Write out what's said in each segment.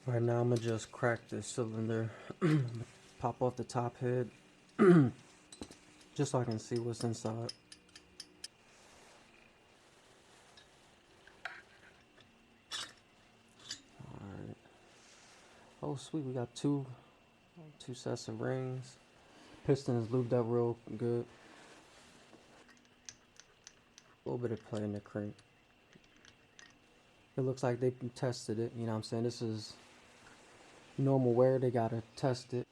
Right now I'm gonna just crack this cylinder, pop off the top head, just so I can see what's inside. Alright. Oh sweet, we got two sets of rings. Piston is lubed up real good. A little bit of play in the crank. It looks like they tested it, you know what I'm saying? This is normal wear, they gotta test it.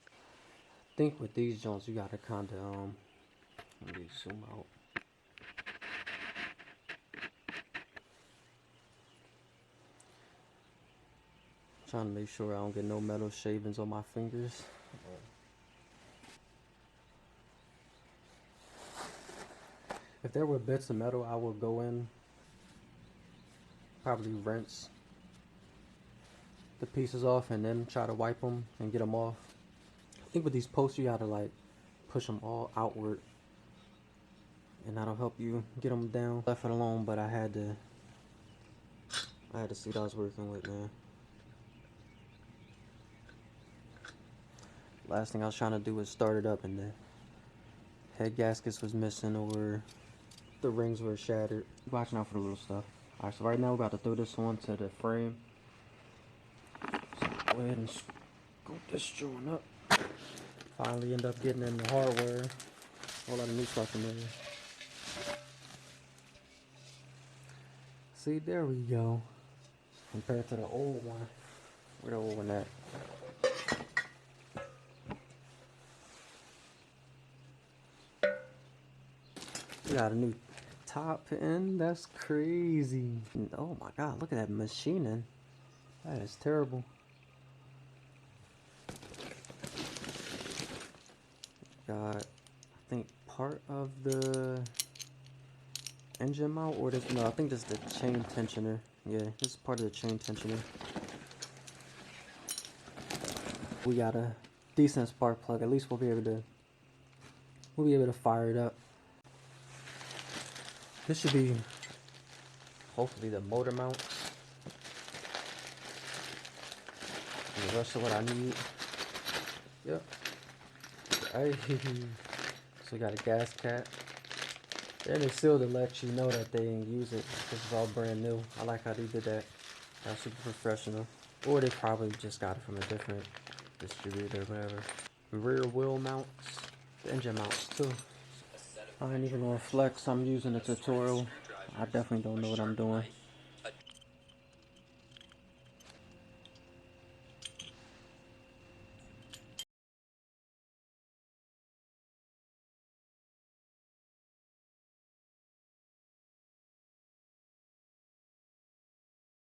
I think with these joints you gotta kinda let me zoom out. Trying to make sure I don't get no metal shavings on my fingers. If there were bits of metal, I would go in, probably rinse the pieces off and then try to wipe them and get them off. I think with these posts you gotta like push them all outward, and that'll help you get them down. Left it alone, but I had to see what I was working with, man. Last thing I was trying to do was start it up and the head gaskets was missing or the rings were shattered. Watching out for the little stuff. Alright, so right now we're about to throw this onto the frame. So go ahead and scoop this joint up. Finally end up getting in the hardware. A whole lot of new stuff in there. See, there we go. Compared to the old one. Where the old one at? We got a new top end. That's crazy. Oh my god, look at that machining. That is terrible. Got, I think, part of the engine mount, or this, no, I think this is the chain tensioner. Yeah, this is part of the chain tensioner. We got a decent spark plug. At least we'll be able to fire it up. This should be hopefully the motor mount and the rest of what I need. Yep. Hey. So we got a gas cap. And it's still to let you know that they didn't use it. This is all brand new. I like how they did that. That's super professional. Or they probably just got it from a different distributor or whatever. Rear wheel mounts. The engine mounts too. I ain't even gonna flex. I'm using a tutorial. I definitely don't know what I'm doing.